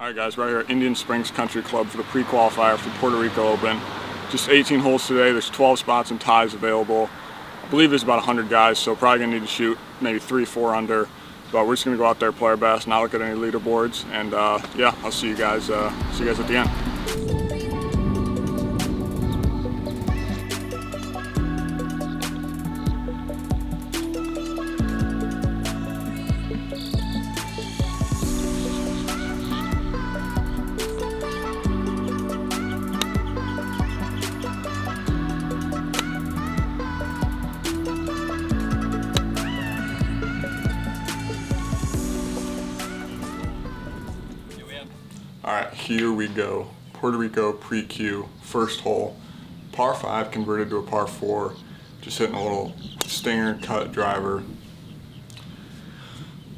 Alright guys, right here at Indian Springs Country Club for the pre-qualifier for the Puerto Rico Open. Just 18 holes today, there's 12 spots and ties available. I believe there's about 100 guys, so probably going to need to shoot maybe 3-4 under. But we're just going to go out there, play our best, not look at any leaderboards, and yeah, I'll see you guys at the end. Alright, here we go. Puerto Rico pre-Q, first hole. Par 5 converted to a par 4. Just hitting a little stinger cut driver.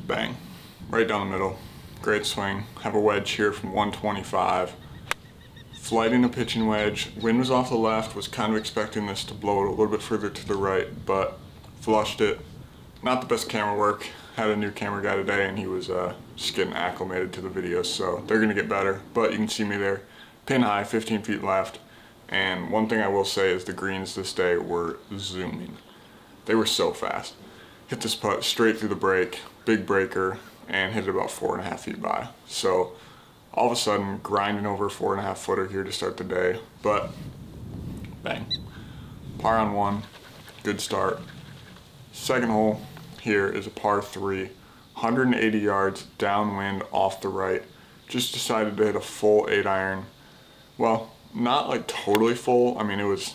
Bang. Right down the middle. Great swing. Have a wedge here from 125. Flighting a pitching wedge. Wind was off the left. Was kind of expecting this to blow it a little bit further to the right, but flushed it. Not the best camera work. Had a new camera guy today and he was just getting acclimated to the videos, so they're gonna get better. But you can see me there, pin high, 15 feet left. And one thing I will say is the greens this day were zooming. They were so fast. Hit this putt straight through the break, big breaker, and hit it about 4.5 feet by. So all of a sudden grinding over a 4.5 footer here to start the day, but bang. Par on 1, good start. Second hole here is a par 3, 180 yards downwind off the right. Just decided to hit a full 8-iron. Well, not like totally full. I mean, it was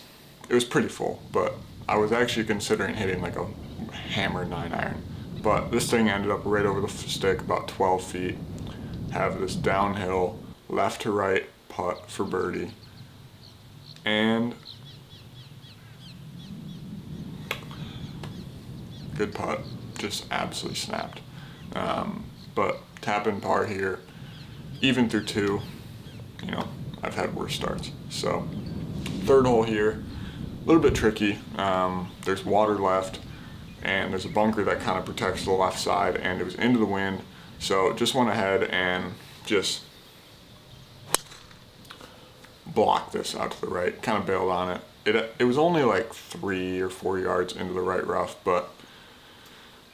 pretty full, but I was actually considering hitting like a hammer 9-iron. But this thing ended up right over the stick, about 12 feet. Have this downhill left to right putt for birdie. And good putt, just absolutely snapped. But tap in par here, even through 2, you know, I've had worse starts. So third hole here, a little bit tricky. There's water left and there's a bunker that kind of protects the left side, and it was into the wind. So just went ahead and just blocked this out to the right, kind of bailed on it. It was only like 3 or 4 yards into the right rough, but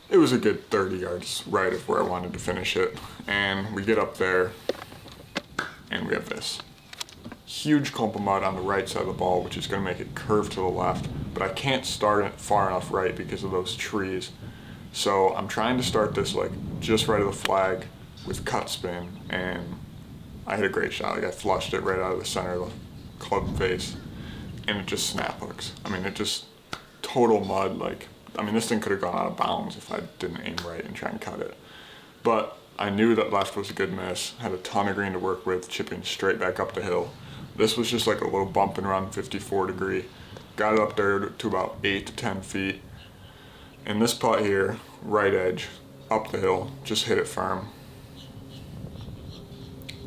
it was a good 30 yards right of where I wanted to finish it. And we get up there and we have this huge clump of mud on the right side of the ball, which is going to make it curve to the left, but I can't start it far enough right because of those trees. So I'm trying to start this like just right of the flag with cut spin, and I hit a great shot. Like I flushed it right out of the center of the club face, and it just snap hooks. I mean, it just total mud. Like, I mean, this thing could have gone out of bounds if I didn't aim right and try and cut it. But I knew that left was a good miss. Had a ton of green to work with, chipping straight back up the hill. This was just like a little bump and run, 54 degree. Got it up there to about 8 to 10 feet. And this putt here, right edge, up the hill, just hit it firm.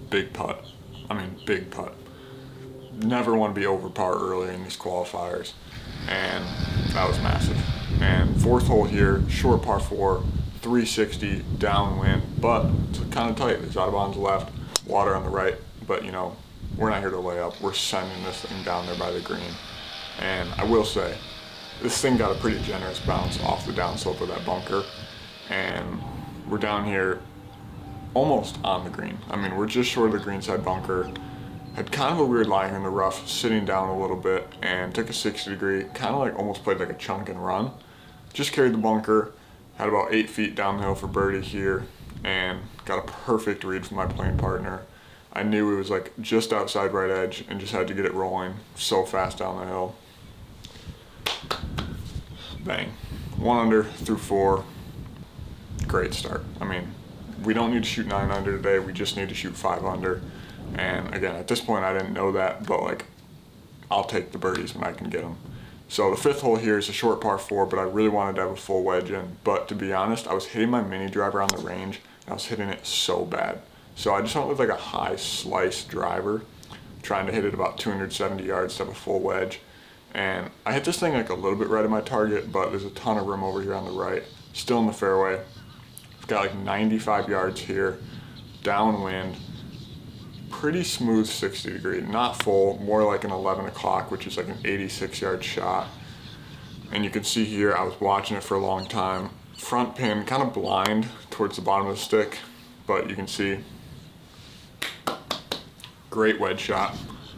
Big putt. I mean, big putt. Never want to be over par early in these qualifiers. And that was massive. And fourth hole here, short par 4, 360 downwind, but it's kind of tight. There's out of bounds left, water on the right, but you know, we're not here to lay up. We're sending this thing down there by the green. And I will say, this thing got a pretty generous bounce off the downslope of that bunker, and we're down here almost on the green. I mean, we're just short of the greenside bunker. Had kind of a weird lie here in the rough, sitting down a little bit, and took a 60 degree, kind of like almost played like a chunk and run. Just carried the bunker, had about 8 feet downhill for birdie here, and got a perfect read from my playing partner. I knew it was like just outside right edge and just had to get it rolling so fast down the hill. Bang. 1 under through 4. Great start. I mean, we don't need to shoot 9 under today, we just need to shoot 5 under. And again, at this point I didn't know that, but like, I'll take the birdies when I can get them. So the fifth hole here is a short par 4, but I really wanted to have a full wedge in. But to be honest, I was hitting my mini driver on the range, and I was hitting it so bad. So I just went with like a high slice driver, trying to hit it about 270 yards to have a full wedge. And I hit this thing like a little bit right at my target, but there's a ton of room over here on the right. Still in the fairway. I've got like 95 yards here, downwind. pretty smooth 60 degree, not full, more like an 11 o'clock, which is like an 86-yard shot. And you can see here, I was watching it for a long time. Front pin, kind of blind towards the bottom of the stick, but you can see, great wedge shot,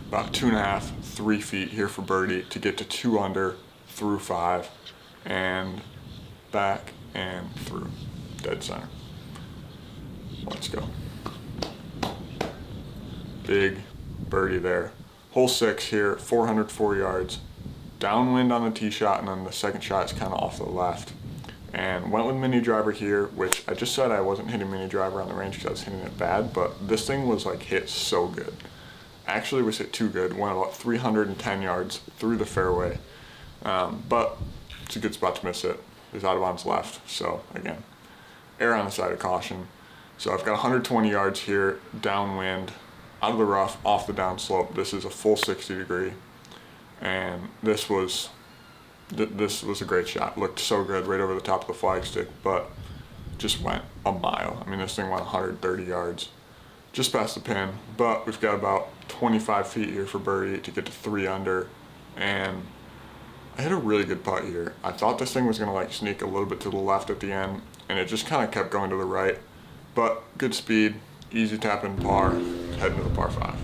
about 2.5, 3 feet here for birdie to get to 2 under through 5, and back and through, dead center. Let's go. Big birdie there. Hole 6 here, 404 yards. Downwind on the tee shot, and then the second shot is kind of off to the left. And went with mini driver here, which I just said I wasn't hitting mini driver on the range because I was hitting it bad, but this thing was like hit so good. Actually was hit too good, went about 310 yards through the fairway. But it's a good spot to miss it. There's out of bounds left, so again, err on the side of caution. So I've got 120 yards here, downwind, out of the rough, off the downslope. This is a full 60 degree, and this was a great shot. Looked so good right over the top of the flagstick, but just went a mile. I mean, this thing went 130 yards, just past the pin, but we've got about 25 feet here for birdie to get to 3 under, and I hit a really good putt here. I thought this thing was gonna like sneak a little bit to the left at the end, and it just kind of kept going to the right, but good speed, easy tap in par, heading to the par 5.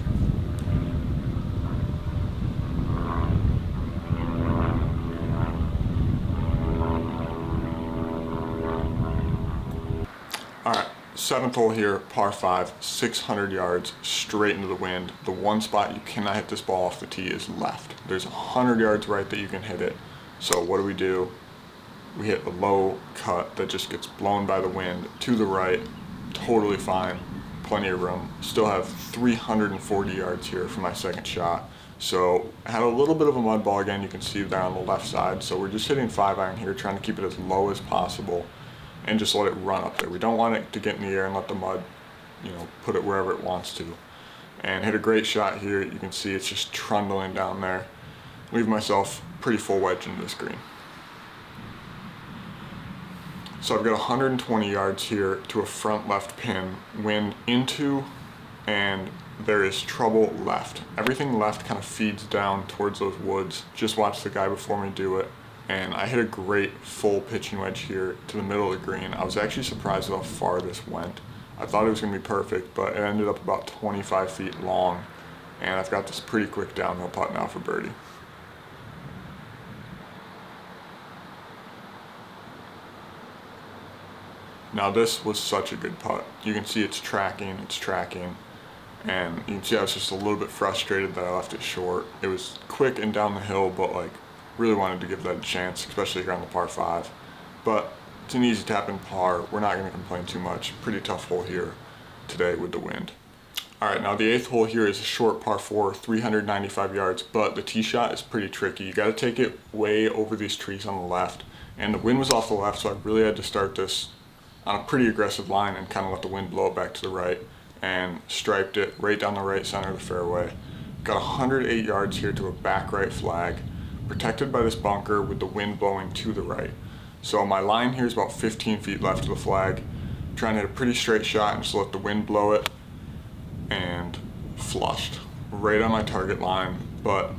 All right, 7th hole here, par 5, 600 yards, straight into the wind. The one spot you cannot hit this ball off the tee is left. There's 100 yards right that you can hit it. So what do? We hit a low cut that just gets blown by the wind to the right, totally fine, plenty of room. Still have 340 yards here for my second shot. So I had a little bit of a mud ball again, you can see there on the left side. So we're just hitting 5-iron here, trying to keep it as low as possible and just let it run up there. We don't want it to get in the air and let the mud, put it wherever it wants to. And hit a great shot here. You can see it's just trundling down there. Leave myself pretty full wedge into this green. So I've got 120 yards here to a front left pin, wind into, and there is trouble left. Everything left kind of feeds down towards those woods. Just watch the guy before me do it. And I hit a great full pitching wedge here to the middle of the green. I was actually surprised at how far this went. I thought it was gonna be perfect, but it ended up about 25 feet long. And I've got this pretty quick downhill putt now for birdie. Now this was such a good putt. You can see it's tracking, and you can see I was just a little bit frustrated that I left it short. It was quick and down the hill, but like really wanted to give that a chance, especially here on the par 5. But it's an easy tap in par. We're not gonna complain too much. Pretty tough hole here today with the wind. All right, now the 8th hole here is a short par 4, 395 yards, but the tee shot is pretty tricky. You gotta take it way over these trees on the left, and the wind was off the left, so I really had to start this on a pretty aggressive line and kind of let the wind blow it back to the right, and striped it right down the right center of the fairway. Got 108 yards here to a back right flag, protected by this bunker with the wind blowing to the right. So my line here is about 15 feet left of the flag. I'm trying to hit a pretty straight shot and just let the wind blow it, and flushed right on my target line, but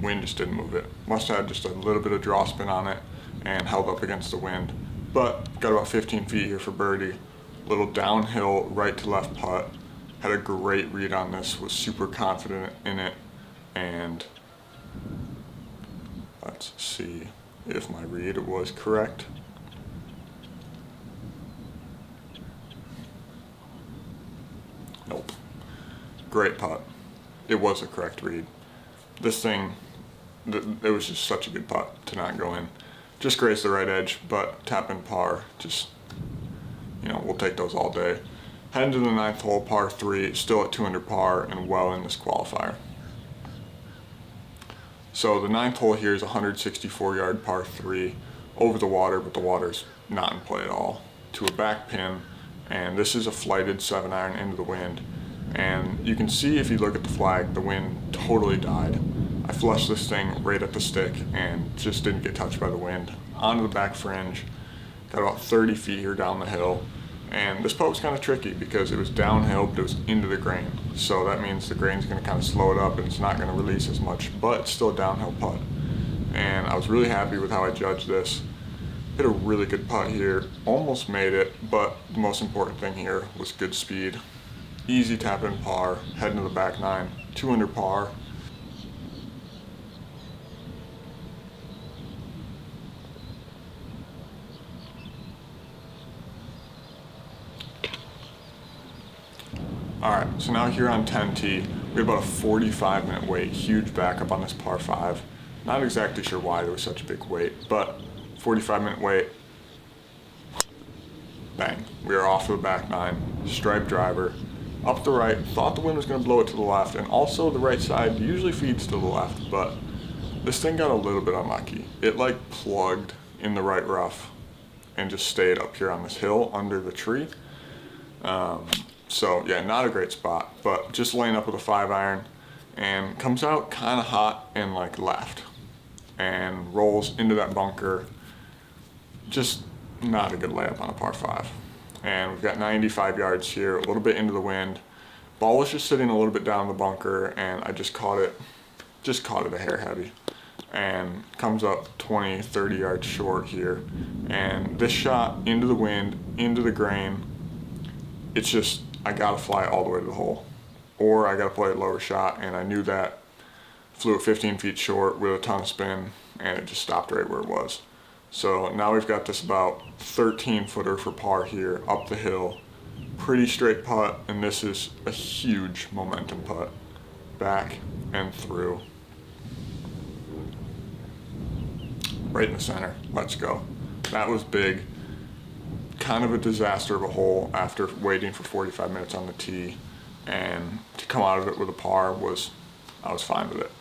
wind just didn't move it. Must have had just a little bit of draw spin on it and held up against the wind. But got about 15 feet here for birdie. Little downhill right to left putt. Had a great read on this, was super confident in it, and let's see if my read was correct. Nope. Great putt. It was a correct read. This thing, it was just such a good putt to not go in. Just grazed the right edge, but tap in par, just, we'll take those all day. Heading to the 9th hole, par 3, still at 2 under par and well in this qualifier. So the 9th hole here is 164 yard par 3 over the water, but the water's not in play at all, to a back pin, and this is a flighted 7-iron into the wind. And you can see if you look at the flag, the wind totally died. I flushed this thing right at the stick and just didn't get touched by the wind. Onto the back fringe, got about 30 feet here down the hill, And this putt was kind of tricky because it was downhill, but it was into the grain. So that means the grain's going to kind of slow it up and it's not going to release as much, but it's still a downhill putt. And I was really happy with how I judged this. Hit a really good putt here, almost made it, but the most important thing here was good speed. Easy tap in par, heading to the back nine, 2 under par. Alright, so now here on 10T, we had about a 45-minute wait, huge backup on this par 5. Not exactly sure why there was such a big wait, but 45-minute wait. Bang, we are off to the back nine, stripe driver, up the right, thought the wind was going to blow it to the left, and also the right side usually feeds to the left, but this thing got a little bit unlucky. It like plugged in the right rough and just stayed up here on this hill under the tree. So yeah, not a great spot, but just laying up with a 5-iron and comes out kind of hot and like left and rolls into that bunker. Just not a good layup on a par 5. And we've got 95 yards here, a little bit into the wind. Ball was just sitting a little bit down the bunker and I just caught it a hair heavy and comes up 20, 30 yards short here. And this shot into the wind, into the grain, it's just, I gotta fly all the way to the hole, or I gotta play a lower shot, and I knew that. Flew it 15 feet short with a ton of spin, and it just stopped right where it was. So now we've got this about 13-footer for par here, up the hill. Pretty straight putt, and this is a huge momentum putt. Back and through. Right in the center, let's go. That was big. Kind of a disaster of a hole after waiting for 45 minutes on the tee, and to come out of it with a par I was fine with it.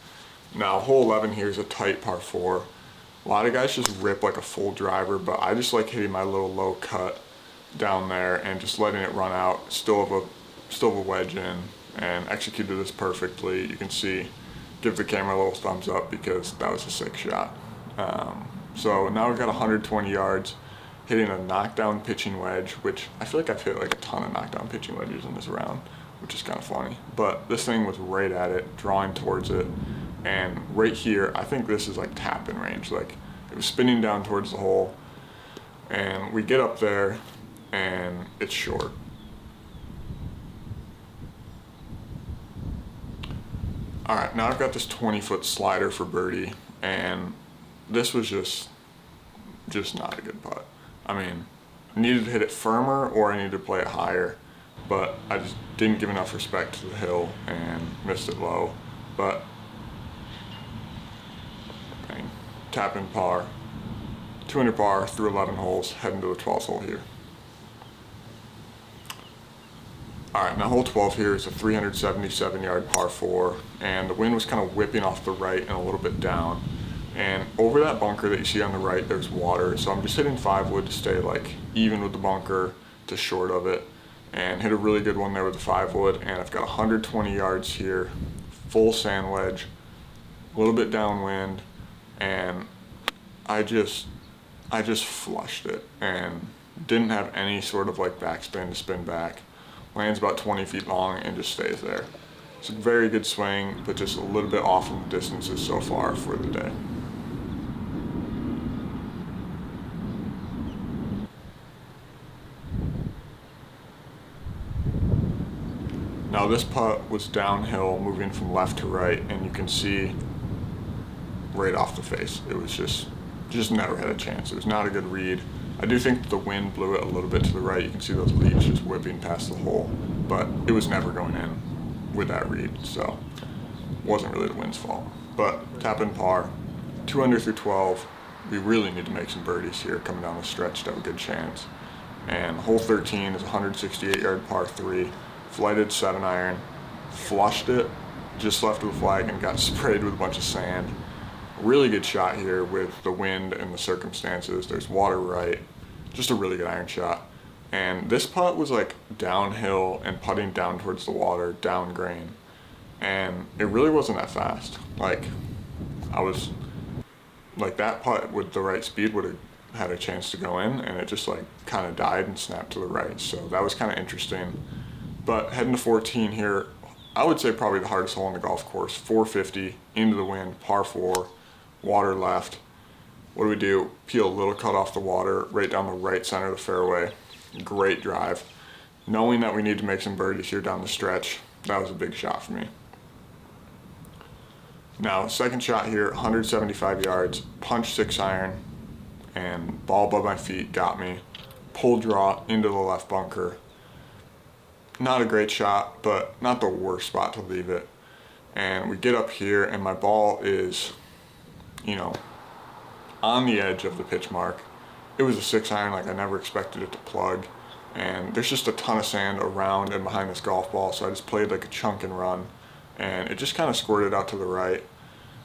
Now hole 11 here is a tight par 4. A lot of guys just rip like a full driver, but I just like hitting my little low cut down there and just letting it run out. Still have a wedge in, and executed this perfectly. You can see, give the camera a little thumbs up because that was a sick shot. So now we've got 120 yards. Hitting a knockdown pitching wedge, which I feel like I've hit like a ton of knockdown pitching wedges in this round, which is kind of funny. But this thing was right at it, drawing towards it, and right here, I think this is like tap-in range. Like it was spinning down towards the hole, and we get up there, and it's short. All right, now I've got this 20-foot slider for birdie, and this was just not a good putt. I mean, I needed to hit it firmer or I needed to play it higher, but I just didn't give enough respect to the hill and missed it low. But, bang, tap in par, 2 under par through 11 holes, heading to the 12th hole here. All right, now hole 12 here is a 377-yard par 4, and the wind was kind of whipping off the right and a little bit down. And over that bunker that you see on the right, there's water. So I'm just hitting 5 wood to stay like even with the bunker to short of it. And hit a really good one there with the 5 wood. And I've got 120 yards here, full sand wedge, a little bit downwind. And I just flushed it and didn't have any sort of like backspin to spin back. Lands about 20 feet long and just stays there. It's a very good swing, but just a little bit off in the distances so far for the day. Now this putt was downhill, moving from left to right, and you can see right off the face. It was just never had a chance. It was not a good read. I do think the wind blew it a little bit to the right. You can see those leaves just whipping past the hole, but it was never going in with that read, so it wasn't really the wind's fault. But tap in par, 2 under through 12. We really need to make some birdies here coming down the stretch to have a good chance. And hole 13 is a 168-yard par 3. Flighted 7-iron, flushed it just left of the flag and got sprayed with a bunch of sand. Really good shot here with the wind and the circumstances. There's water right, just a really good iron shot. And this putt was like downhill and putting down towards the water, down grain. And it really wasn't that fast. Like, I was, like that putt with the right speed would have had a chance to go in, and it just like kind of died and snapped to the right. So that was kind of interesting. But heading to 14 here, I would say probably the hardest hole on the golf course. 450 into the wind, par 4, water left. What do? Peel a little cut off the water right down the right center of the fairway. Great drive. Knowing that we need to make some birdies here down the stretch, that was a big shot for me. Now, second shot here, 175 yards, punch 6-iron, and ball above my feet got me. Pull draw into the left bunker. Not a great shot, but not the worst spot to leave it. And we get up here, and my ball is, on the edge of the pitch mark. It was a 6-iron, like I never expected it to plug. And there's just a ton of sand around and behind this golf ball, so I just played like a chunk and run. And it just kind of squirted out to the right,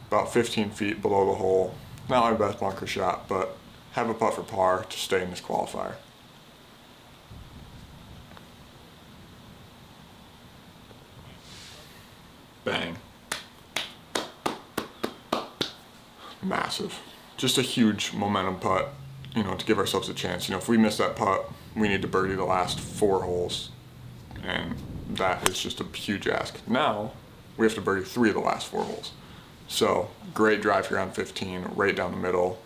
about 15 feet below the hole. Not my best bunker shot, but have a putt for par to stay in this qualifier. Bang. Massive. Just a huge momentum putt, to give ourselves a chance. If we miss that putt, we need to birdie the last 4 holes, and that is just a huge ask. Now, we have to birdie 3 of the last 4 holes. So, great drive here on 15, right down the middle.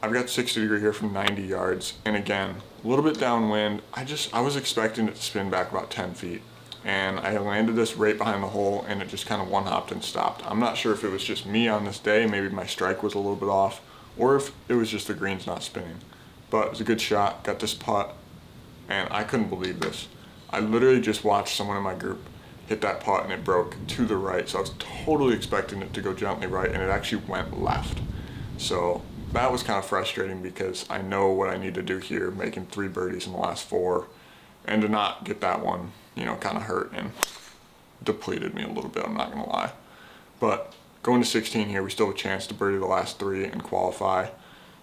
I've got 60 degree here from 90 yards, and again, a little bit downwind. I was expecting it to spin back about 10 feet, and I landed this right behind the hole, and it just kind of one-hopped and stopped. I'm not sure if it was just me on this day, maybe my strike was a little bit off, or if it was just the greens not spinning. But it was a good shot, got this putt, and I couldn't believe this. I literally just watched someone in my group hit that putt, and it broke to the right, so I was totally expecting it to go gently right, and it actually went left. So that was kind of frustrating because I know what I need to do here, making 3 birdies in the last 4, and to not get that one, kind of hurt and depleted me a little bit, I'm not gonna lie. But going to 16 here, we still have a chance to birdie the last 3 and qualify.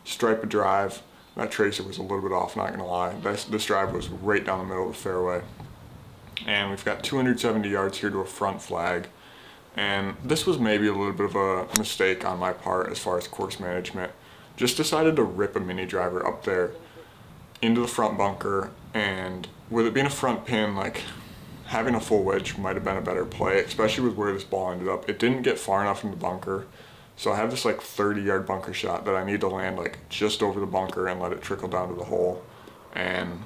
Stripe a drive. That tracer was a little bit off, not gonna lie. This drive was right down the middle of the fairway. And we've got 270 yards here to a front flag. And this was maybe a little bit of a mistake on my part as far as course management. Just decided to rip a mini driver up there into the front bunker, and with it being a front pin, like having a full wedge might have been a better play, especially with where this ball ended up. It didn't get far enough in the bunker, so I have this like 30-yard bunker shot that I need to land like just over the bunker and let it trickle down to the hole, and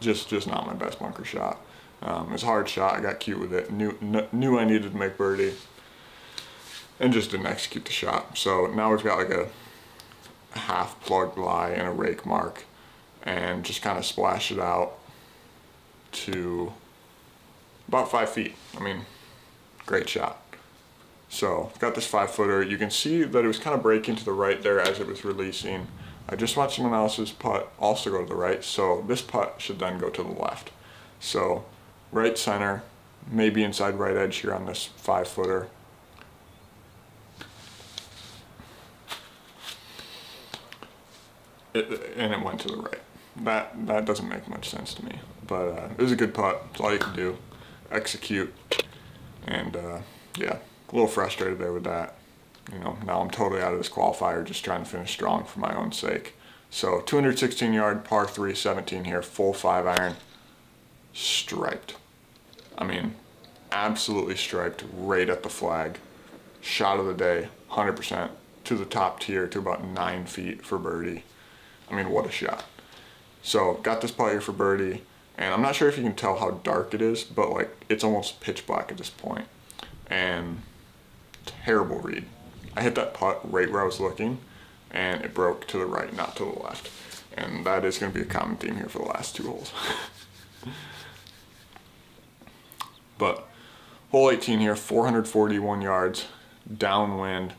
just not my best bunker shot. It was a hard shot. I got cute with it. Knew I needed to make birdie, and just didn't execute the shot. So now we've got like a half plugged lie and a rake mark, and just kind of splash it out to about 5 feet. I mean, great shot. So I've got this 5-footer. You can see that it was kind of breaking to the right there as it was releasing. I just watched someone else's putt also go to the right, so this putt should then go to the left. So right center, maybe inside right edge here on this 5-footer. And it went to the right. That doesn't make much sense to me, but it was a good putt. It's all you can do, execute, and yeah, a little frustrated there with that. Now I'm totally out of this qualifier, just trying to finish strong for my own sake. So 216 yard par 3, 17 here, full 5-iron, striped. I mean, absolutely striped right at the flag. Shot of the day, 100% to the top tier to about 9 feet for birdie. I mean, what a shot. So got this putt here for birdie, and I'm not sure if you can tell how dark it is, but like it's almost pitch black at this point. And terrible read. I hit that putt right where I was looking, and it broke to the right, not to the left. And that is going to be a common theme here for the last 2 holes. But hole 18 here, 441 yards, downwind.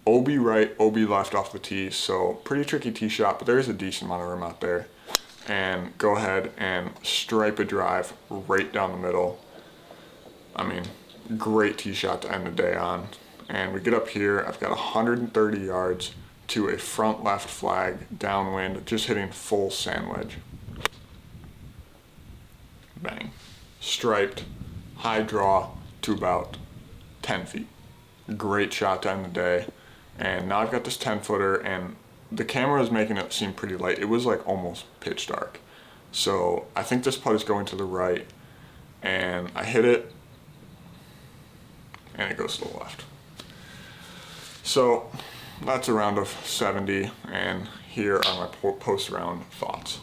OB right, OB left off the tee, so pretty tricky tee shot, but there is a decent amount of room out there. And go ahead and stripe a drive right down the middle. I mean, great tee shot to end the day on. And we get up here, I've got 130 yards to a front left flag, downwind, just hitting full sand wedge. bang. Striped, high draw to about 10 feet. Great shot to end the day. And now I've got this 10-footer, and the camera is making it seem pretty light. It was like almost pitch dark. So I think this putt is going to the right, and I hit it, and it goes to the left. So that's a round of 70, and here are my post-round thoughts.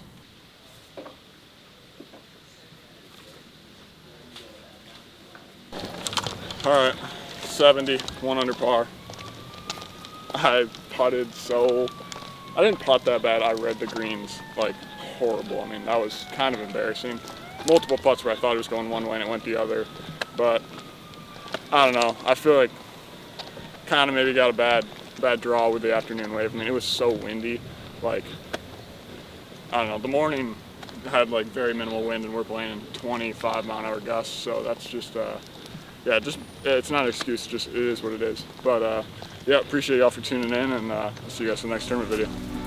All right, 70, 1 under par. I putted I didn't putt that bad. I read the greens like horrible. I mean, that was kind of embarrassing. Multiple putts where I thought it was going one way and it went the other. But I don't know. I feel like kind of maybe got a bad draw with the afternoon wave. I mean, it was so windy. Like, I don't know. The morning had like very minimal wind, and we're playing 25-mile-an-hour gusts. So that's just yeah, it's not an excuse. Just it is what it is. But yeah, appreciate y'all for tuning in, and I'll see you guys in the next tournament video.